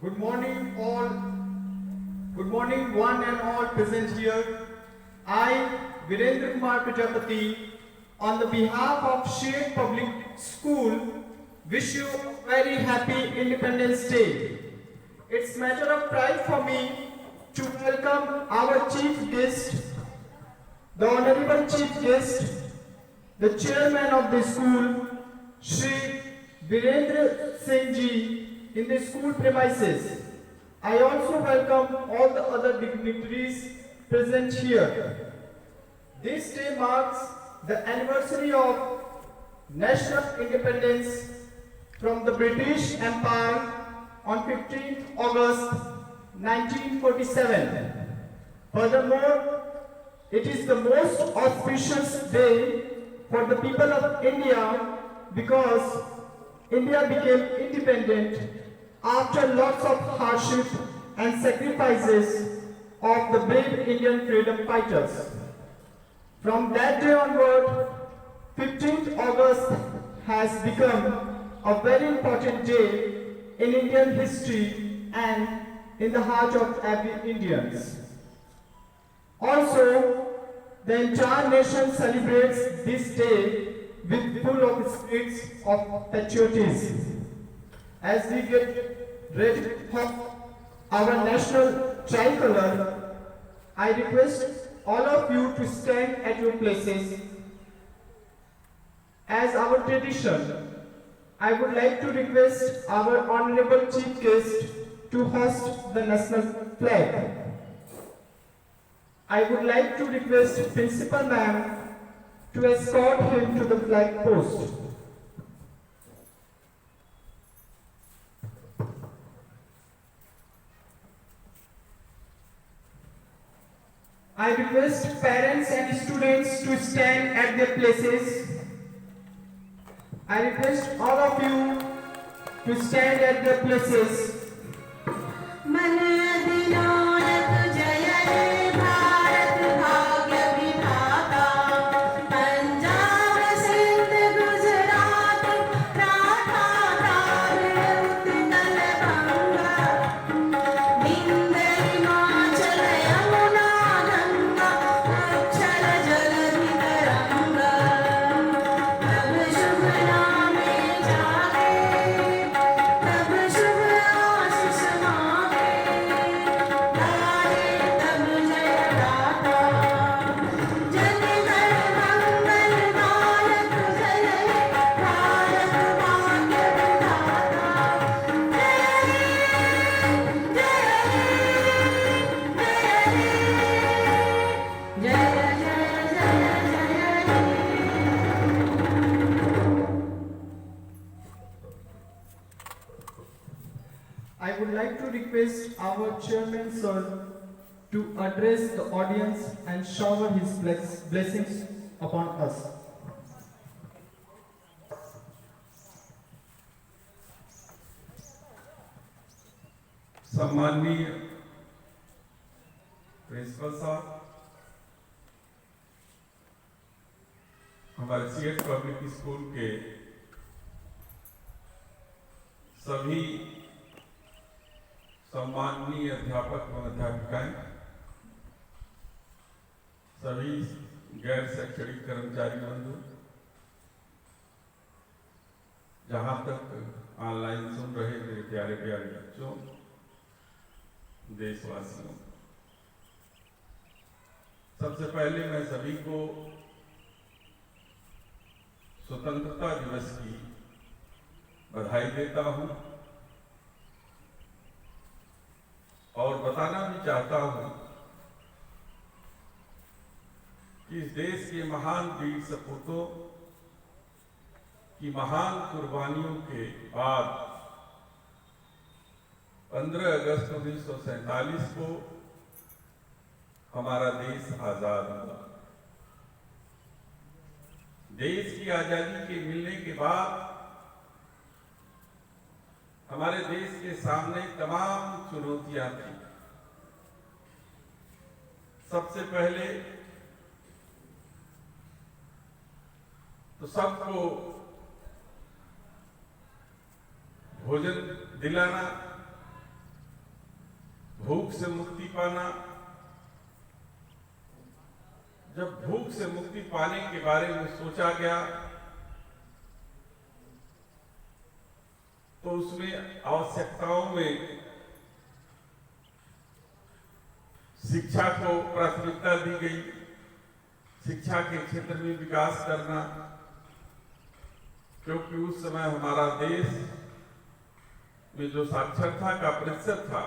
Good morning, all. Good morning, one and all present here. I, Virendra Kumar Prajapati, on the behalf of Sheikh Public School, wish you a very happy Independence Day. It's matter of pride for me to welcome our chief guest, the honorable chief guest, the chairman of the school, Shri Virendra Singh Ji, in the school premises. I also welcome all the other dignitaries present here. This day marks the anniversary of national independence from the British Empire on 15th August 1947. Furthermore, it is the most auspicious day for the people of India because India became independent after lots of hardship and sacrifices of the brave Indian freedom fighters. From that day onward, 15th August has become a very important day in Indian history and in the heart of every Indian. Also, the entire nation celebrates this day with full of spirits of patriotism. As we get ready for our national tricolor, I request all of you to stand at your places. As our tradition, I would like to request our honorable chief guest to hoist the national flag. I would like to request Principal Ma'am to escort him to the flag post. I request parents and students to stand at their places. I request all of you to stand at their places. I would like to request our chairman sir to address the audience and shower his blessings upon us. सम्माननीय principal साहब, हमारे CEAT public school के सभी सम्माननीय अध्यापक व अध्यापिकाएं, सभी गैर शैक्षणिक कर्मचारी बंधु, जहां तक ऑनलाइन सुन रहे मेरे प्यारे प्यारे बच्चों, देशवासियों, सबसे पहले मैं सभी को स्वतंत्रता दिवस की बधाई देता हूं और बताना भी चाहता हूं कि इस देश के महान वीर सपूतों की महान कुर्बानियों के बाद 15 अगस्त 1947 को हमारा देश आजाद हुआ। देश की आजादी के मिलने के बाद हमारे देश के सामने तमाम चुनौतियां थी। सबसे पहले तो सबको भोजन दिलाना, भूख से मुक्ति पाना। जब भूख से मुक्ति पाने के बारे में सोचा गया तो उसमें आवश्यकताओं में शिक्षा को प्राथमिकता दी गई। शिक्षा के क्षेत्र में विकास करना, क्योंकि उस समय हमारा देश में जो साक्षरता का प्रतिशत था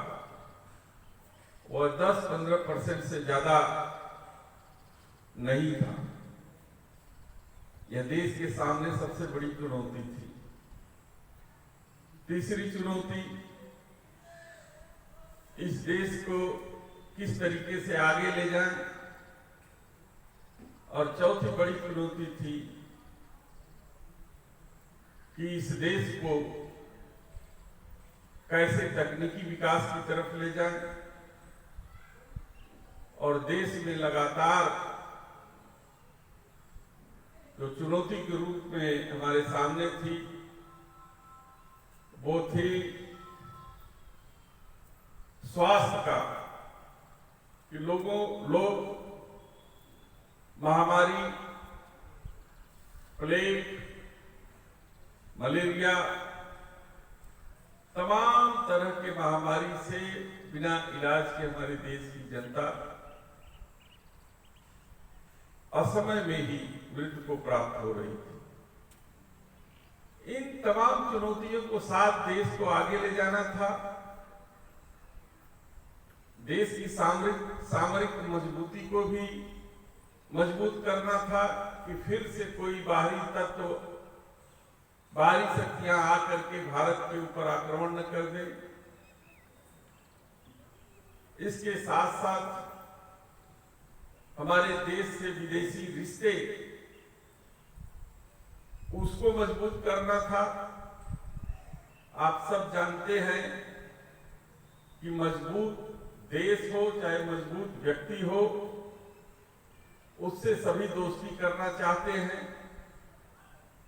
वह 10-15% से ज्यादा नहीं था। यह देश के सामने सबसे बड़ी चुनौती थी। तीसरी चुनौती, इस देश को किस तरीके से आगे ले जाएं, और चौथी बड़ी चुनौती थी कि इस देश को कैसे तकनीकी विकास की तरफ ले जाएं और देश में लगातार जो चुनौती के रूप में हमारे सामने थी वो थी स्वास्थ्य का, कि लोग महामारी, प्लेग, मलेरिया, तमाम तरह के महामारी से बिना इलाज के हमारे देश की जनता असमय में ही मृत्यु को प्राप्त हो रही थी। इन तमाम चुनौतियों को साथ देश को आगे ले जाना था। देश की सामरिक मजबूती को भी मजबूत करना था कि फिर से कोई बाहरी तत्व, बाहरी शक्तियां आकर के भारत के ऊपर आक्रमण न कर दे। इसके साथ साथ हमारे देश से विदेशी रिश्ते उसको मजबूत करना था। आप सब जानते हैं कि मजबूत देश हो चाहे मजबूत व्यक्ति हो, उससे सभी दोस्ती करना चाहते हैं।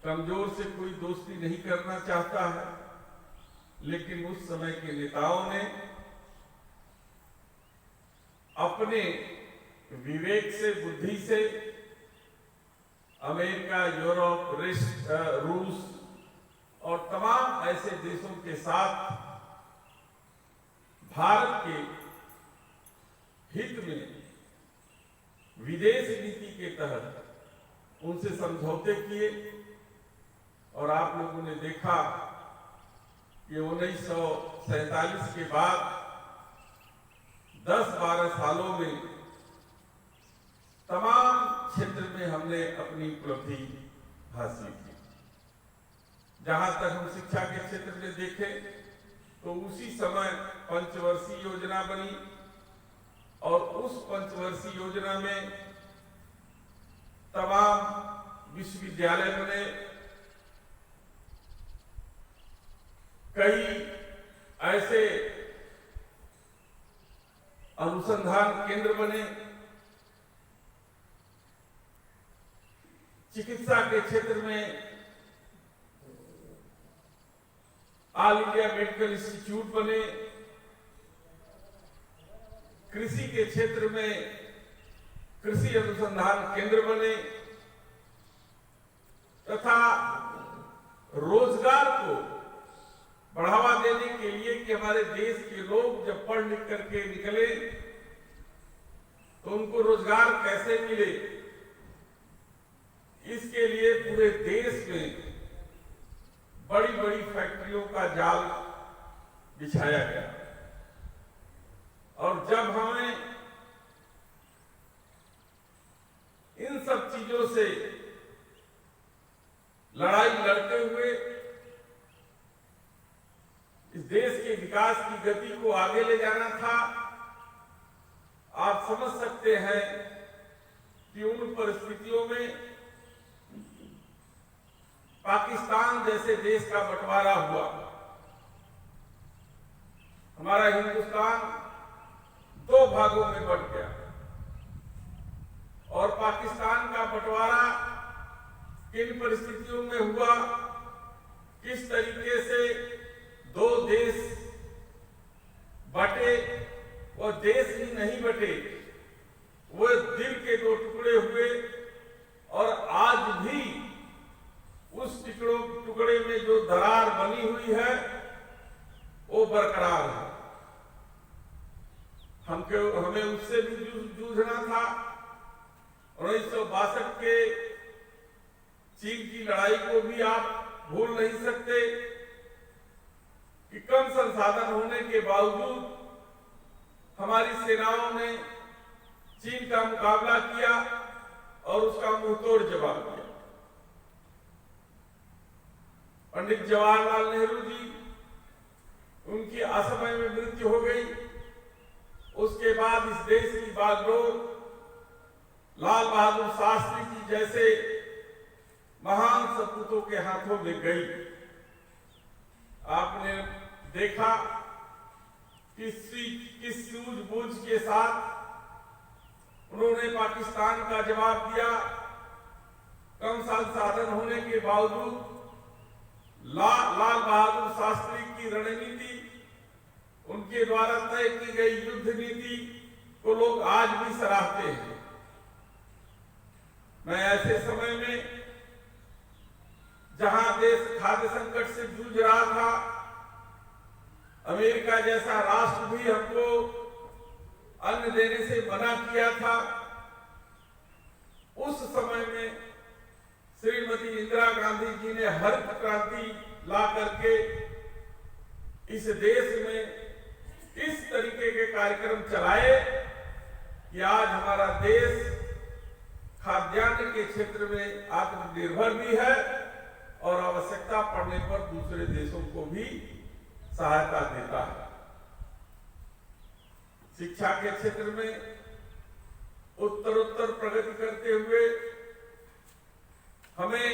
कमजोर से कोई दोस्ती नहीं करना चाहता है। लेकिन उस समय के नेताओं ने अपने विवेक से, बुद्धि से अमेरिका, यूरोप, रूस और तमाम ऐसे देशों के साथ भारत के हित में विदेश नीति के तहत उनसे समझौते किए। और आप लोगों ने देखा कि 1947 के बाद 10-12 सालों में तमाम क्षेत्र में हमने अपनी उपलब्धि हासिल की। जहां तक हम शिक्षा के क्षेत्र में देखें तो उसी समय पंचवर्षीय योजना बनी और उस पंचवर्षीय योजना में तमाम विश्वविद्यालय बने, कई ऐसे अनुसंधान केंद्र बने। चिकित्सा के क्षेत्र में ऑल इंडिया मेडिकल इंस्टीट्यूट बने। कृषि के क्षेत्र में कृषि अनुसंधान केंद्र बने तथा रोजगार को बढ़ावा देने के लिए कि हमारे देश के लोग जब पढ़ लिख करके निकले तो उनको रोजगार कैसे मिले, इसके लिए पूरे देश में बड़ी बड़ी फैक्ट्रियों का जाल बिछाया गया। और जब हमें इन सब चीजों से लड़ाई लड़ते हुए इस देश के विकास की गति को आगे ले जाना था, आप समझ सकते हैं कि उन परिस्थितियों में पाकिस्तान जैसे देश का बंटवारा हुआ। हमारा हिंदुस्तान 2 भागों में बंट गया और पाकिस्तान का बंटवारा किन परिस्थितियों में हुआ, किस तरीके से 2 देश बटे वो बरकरार है। हमें उससे भी जूझना था। 1962 के चीन की लड़ाई को भी आप भूल नहीं सकते कि कम संसाधन होने के बावजूद हमारी सेनाओं ने चीन का मुकाबला किया और उसका मुंहतोड़ जवाब दिया। पंडित जवाहरलाल नेहरू जी, उनकी असमय में मृत्यु हो गई। उसके बाद इस देश की बागडोर लाल बहादुर शास्त्री जी जैसे महान सपूतों के हाथों में गई। आपने देखा किस सूझबूझ के साथ उन्होंने पाकिस्तान का जवाब दिया। कम संसाधन होने के बावजूद लाल बहादुर शास्त्री की रणनीति, उनके द्वारा तय की गई युद्ध नीति को लोग आज भी सराहते हैं। मैं ऐसे समय में जहां देश खाद्य संकट से जूझ रहा था, अमेरिका जैसा राष्ट्र भी हमको अन्न देने से मना किया था, उस समय में श्रीमती इंदिरा गांधी जी ने हरित क्रांति ला करके इस देश में इस तरीके के कार्यक्रम चलाए कि आज हमारा देश खाद्यान्न के क्षेत्र में आत्मनिर्भर भी है और आवश्यकता पड़ने पर दूसरे देशों को भी सहायता देता है। शिक्षा के क्षेत्र में उत्तरोत्तर प्रगति करते हुए हमें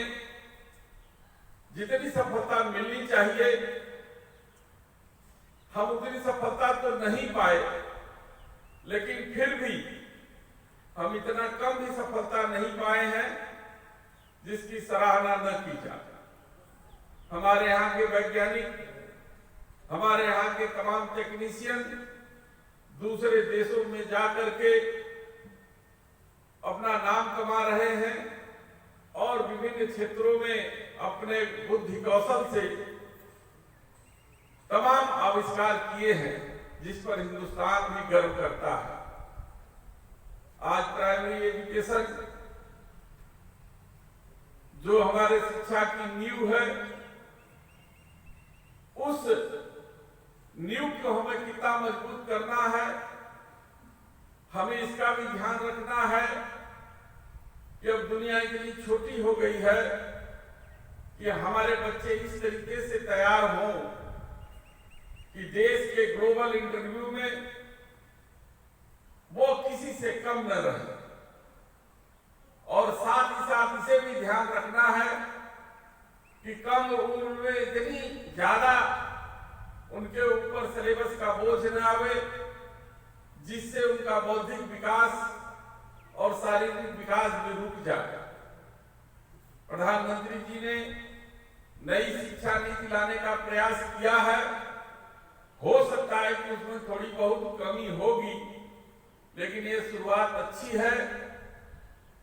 जितनी सफलता मिलनी चाहिए हम उतनी सफलता तो नहीं पाए, लेकिन फिर भी हम इतना कम ही सफलता नहीं पाए हैं जिसकी सराहना न की जाए। हमारे यहाँ के वैज्ञानिक, हमारे यहाँ के तमाम टेक्नीशियन दूसरे देशों में जाकर के अपना नाम कमा रहे हैं और विभिन्न क्षेत्रों में अपने बुद्धि कौशल से तमाम आविष्कार किए हैं जिस पर हिंदुस्तान भी गर्व करता है। आज प्राइमरी एजुकेशन जो हमारे शिक्षा की नींव है, उस नींव को हमें कितना मजबूत करना है, हमें इसका भी ध्यान रखना है कि अब दुनिया इतनी छोटी हो गई है कि हमारे बच्चे इस तरीके से तैयार हों कि देश के ग्लोबल इंटरव्यू में वो किसी से कम न रहे। और साथ ही साथ इसे भी ध्यान रखना है कि कम उम्र में इतनी ज्यादा उनके ऊपर सिलेबस का बोझ न आवे जिससे उनका बौद्धिक विकास और शारीरिक विकास भी रुक जाए। प्रधानमंत्री जी ने नई शिक्षा नीति लाने का प्रयास किया है। हो सकता है कि उसमें थोड़ी बहुत कमी होगी, लेकिन ये शुरुआत अच्छी है।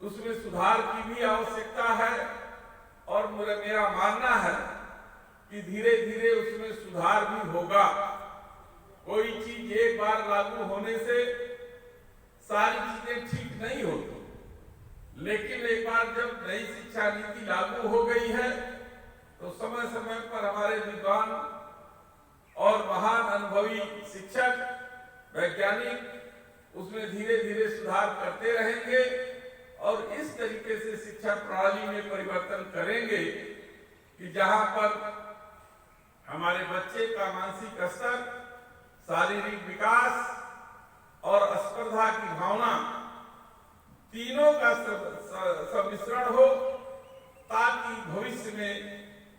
उसमें सुधार की भी आवश्यकता है और मेरा मानना है कि धीरे धीरे उसमें सुधार भी होगा। कोई चीज एक बार लागू होने से सारी चीजें ठीक नहीं होती, लेकिन एक बार जब नई शिक्षा नीति लागू हो गई है तो समय समय पर हमारे विद्वान और महान अनुभवी शिक्षक, वैज्ञानिक उसमें धीरे धीरे सुधार करते रहेंगे और इस तरीके से शिक्षा प्रणाली में परिवर्तन करेंगे कि जहां पर हमारे बच्चे का मानसिक स्तर, शारीरिक विकास और स्पर्धा की भावना तीनों का सम्मिश्रण हो, ताकि भविष्य में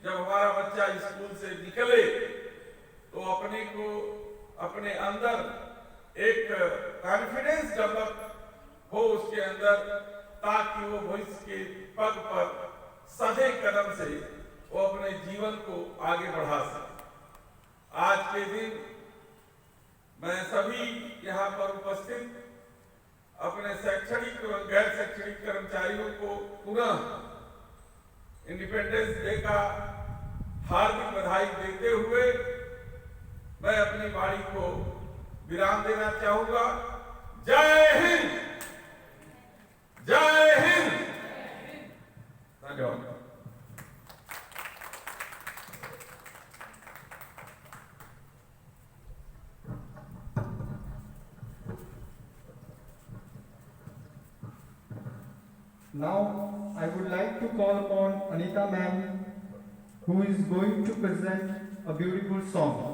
जब हमारा बच्चा स्कूल से निकले तो अपने को अपने अंदर एक कॉन्फिडेंस डेवलप हो उसके अंदर, ताकि वो भविष्य के पग पर सधे कदम से वो अपने जीवन को आगे बढ़ा सके। आज के दिन मैं सभी यहाँ पर उपस्थित अपने शैक्षणिक एवं गैर शैक्षणिक कर्मचारियों को पुनः इंडिपेंडेंस डे का हार्दिक बधाई देते हुए मैं अपनी वाणी को विराम देना चाहूंगा। जय हिंद, जय हिंद। धन्यवाद। Now, I would like to call upon Anita ma'am, who is going to present a beautiful song.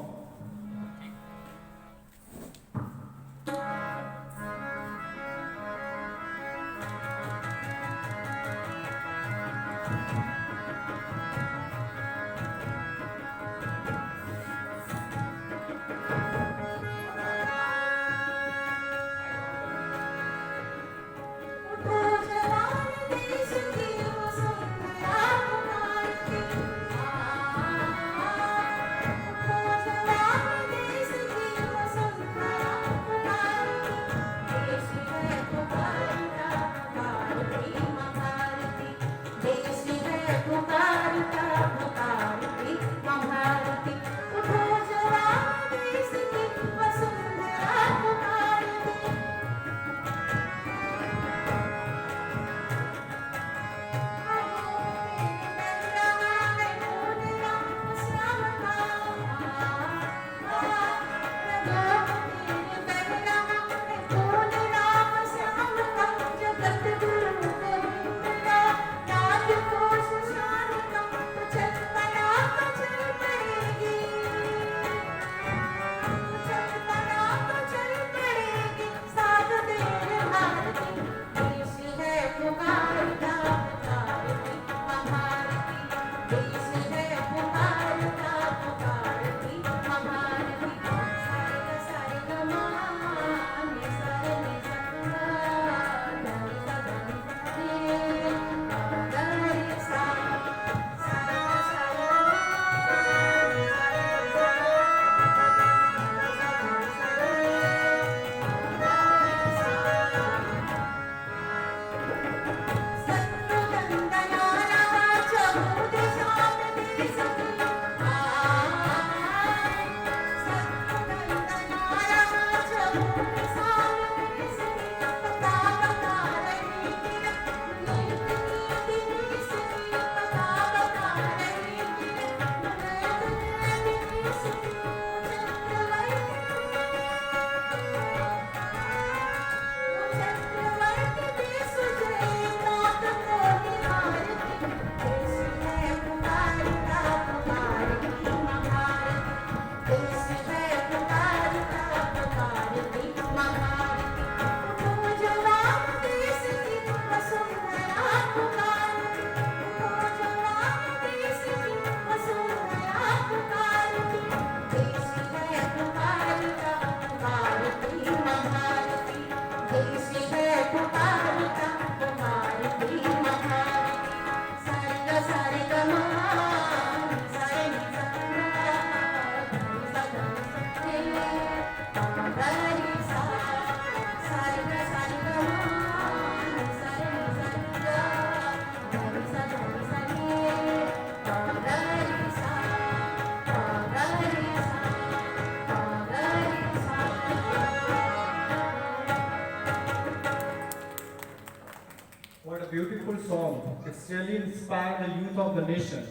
Beautiful song. It's really inspired the youth of the nation.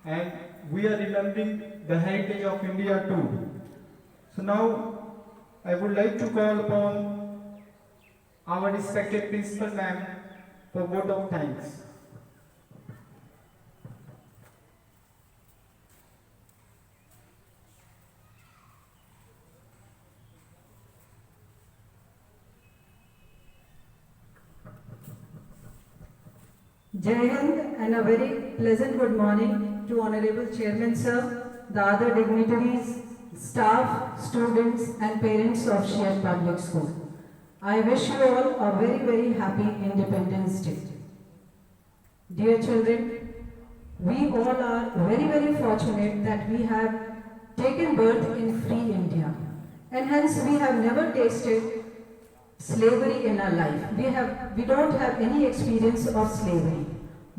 And we are remembering the heritage of India too. So now, I would like to call upon our respected principal ma'am for vote of thanks. Jai Hind and a very pleasant good morning to Honorable Chairman Sir, the other dignitaries, staff, students and parents of Shiad Public School. I wish you all a very happy Independence Day. Dear children, we all are very fortunate that we have taken birth in free India, and hence we have never tasted slavery in our life. We don't have any experience of slavery.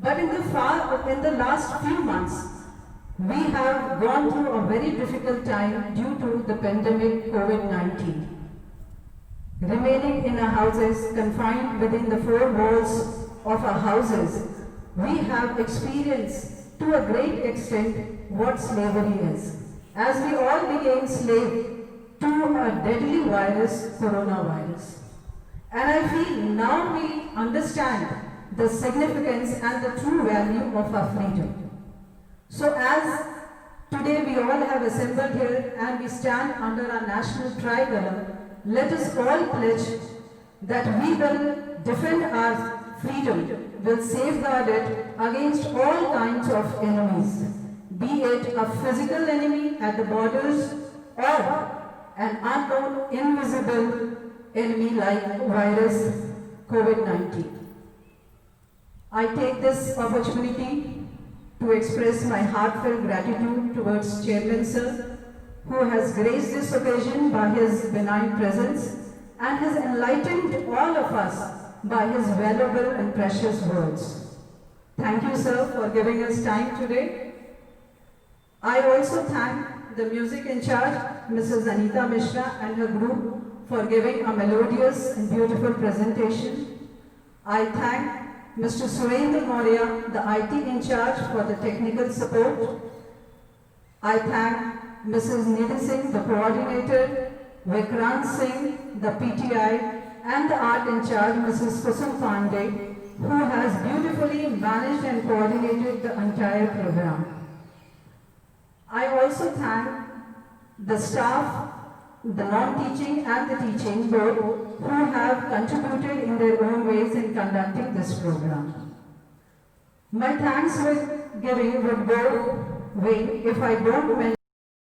But in the last few months, We have gone through a very difficult time due to the pandemic COVID-19. Remaining in our houses, confined within the four walls of our houses, we have experienced to a great extent what slavery is, as we all became slave to a deadly virus, coronavirus. And I feel now we understand the significance and the true value of our freedom. So as today we all have assembled here and we stand under our national tricolor, let us all pledge that we will defend our freedom, will safeguard it against all kinds of enemies, be it a physical enemy at the borders or an unknown, invisible enemy like virus COVID-19. I take this opportunity to express my heartfelt gratitude towards Chairman Sir, who has graced this occasion by his benign presence and has enlightened all of us by his valuable and precious words. Thank you, sir, for giving us time today. I also thank the music in charge, Mrs. Anita Mishra and her group, for giving a melodious and beautiful presentation. I thank Mr. Surendra Maurya, the IT in charge, for the technical support. I thank Mrs. Nidhi Singh, the coordinator, Vikrant Singh, the PTI, and the art in charge, Mrs. Kusum Pandey, who has beautifully managed and coordinated the entire program. I also thank the staff, the non-teaching and the teaching board, who have contributed in their own ways in conducting this program. My thanks with giving would go way if I don't mention